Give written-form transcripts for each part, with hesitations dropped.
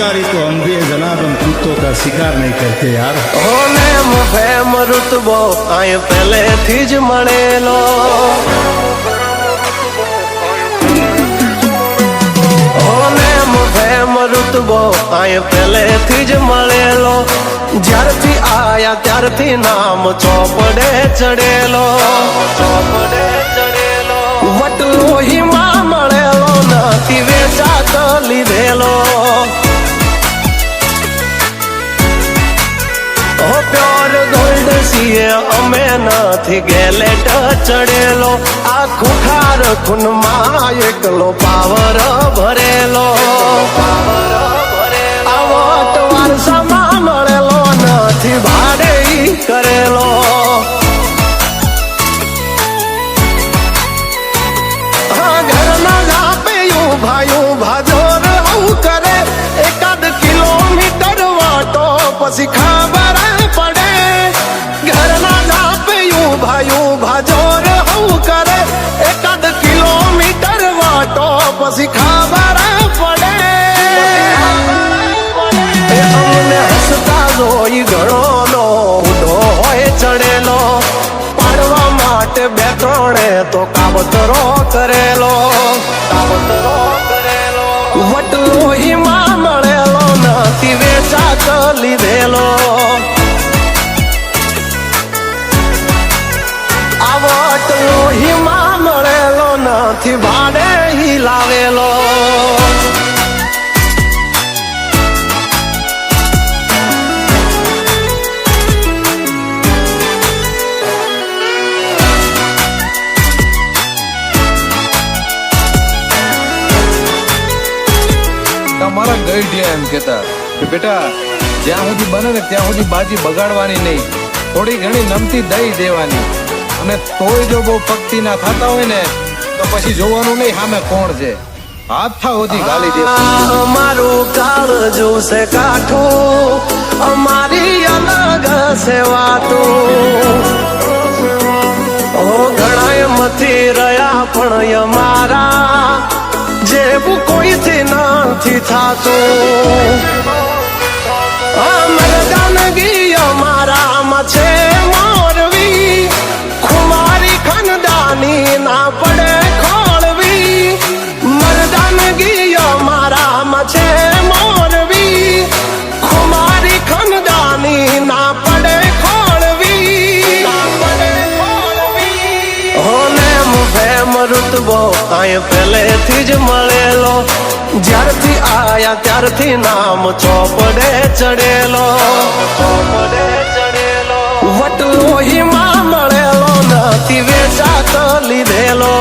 शिकारी तो हम भी हैं जनाब, हम कुत्तों का शिकार नहीं करते यार। नेम फेम रुतबो आय पहले थी ज मळेलो, नेम फेम रुतबो आय पहले थी ज मळेलो। ज्यारथी आया त्यारथी नाम ચોપડે ચડેલો, ચોપડે ચડેલો। વટલો હિમા મળેલો નથી વેચાત લીધેલો। પ્યોર ગોલ્ડ સીએ અમે નથી ગેલેટ ચડેલો। આ ખુખાર ખૂનમાં એકલો પાવર ભરેલો, પાવર ભરેલો। આ વટ વારસામાં મળેલો નથી ભાડે કરેલો। હા ઘરના જાપે ભાયું ભાજોર આવું કરે, એકાદ કિલોમીટર વાટો પછી ખબર પડે। ઘરના જાપે ભાયું ભાજોર આવું કરે, એકાદ કિલોમીટર વાટો પછી ખબર પડે। અમને હસતા જોઈ ઘણો નો ઉડો હોય ચડેલો, પાડવા માટે બે ત્રણે તો કાવતરો કરેલો, કાવતરો કરેલો। વટલો હિમા મળેલો નથી વેચાત લીધેલો। આ વટલો હિમા મળેલો નથી ભાડે હિલાવેલો। તમારા ગઈઢિયા એમ કહેતા કે બેટા જ્યાં સુધી બને ને ત્યાં સુધી બાજી બગાડવાની નહીં, થોડી ઘણી નમતી દઈ દેવાની, અને તોય જો બહુ પક્તિ ના થતા હોય ને તો પછી જોવાનું નહીં સામે કોણ છે, હાથ થા સુધી ગાલી દે। અમારું કાળજું છે કાઠું, અમારી અલગ છે વાતું। ઘણા મથી રહ્યા પણ અમારા જેવું કોઈથી નથી થાતું। મરદાનગી અમારામાં છે મોરવી, ખુમારી ખનદાની ના પડે ખોળવી। મરદાનગી અમારામાં છે મોરવી, ખુમારી ખનદાની ના પડે ખોળવી। નેમ ફેમ રૂતબો આય પહેલેથી જ મળેલો, જ્યારથી આયા ત્યારથી નામ ચોપડે ચડેલો, ચોપડે ચડેલો। વટલો હિમા મળેલો નથી વેચાત લીધેલો।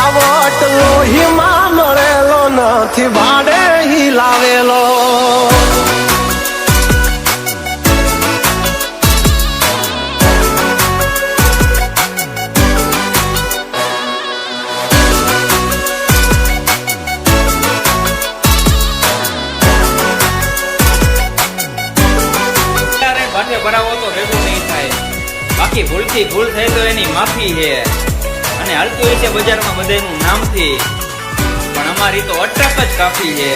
આ વટલો હિમા મળેલો નથી ભાડે હિલાવેલો। ભરાવો તો ભેગું નહીં થાય, બાકી ભૂલથી ભૂલ થાય તો એની માફી છે, અને હાલતું હોય છે બજારમાં બધાનું નામથી, પણ અમારી તો અટક જ કાફી છે।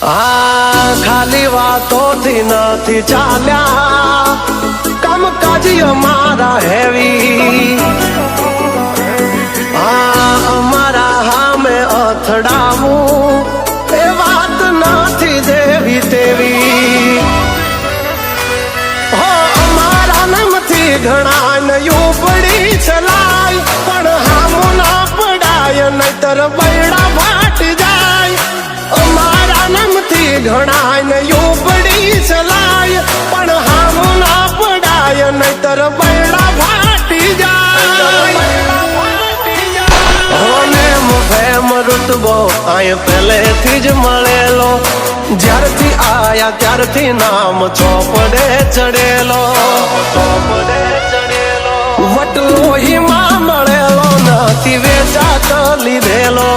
હા ખાલી વાતોથી નથી ચાલ્યા, કામકાજ અમારા હેવી। હા અમારા હામે અથડાવું એ વાત નથી દેવી તેવી। ઘણા નયું પડી ચલાય પણ હામો ના પડાય, નહીતર બૈડા ફાટી જાય। અમારા નામથી ઘણા નયું પડી ચલાય પણ હામો ના પડાય, નહીતર બૈડા ફાટી જાય। નેમ ફેમ રૂતબો આય પહેલેથી જ મળેલો, જ્યારથી આયા ત્યારથી નામ ચોપડે ચડેલો, ચોપડે ચડેલો। વટલો હિમા મળેલો નથી વેચાત લીધેલો।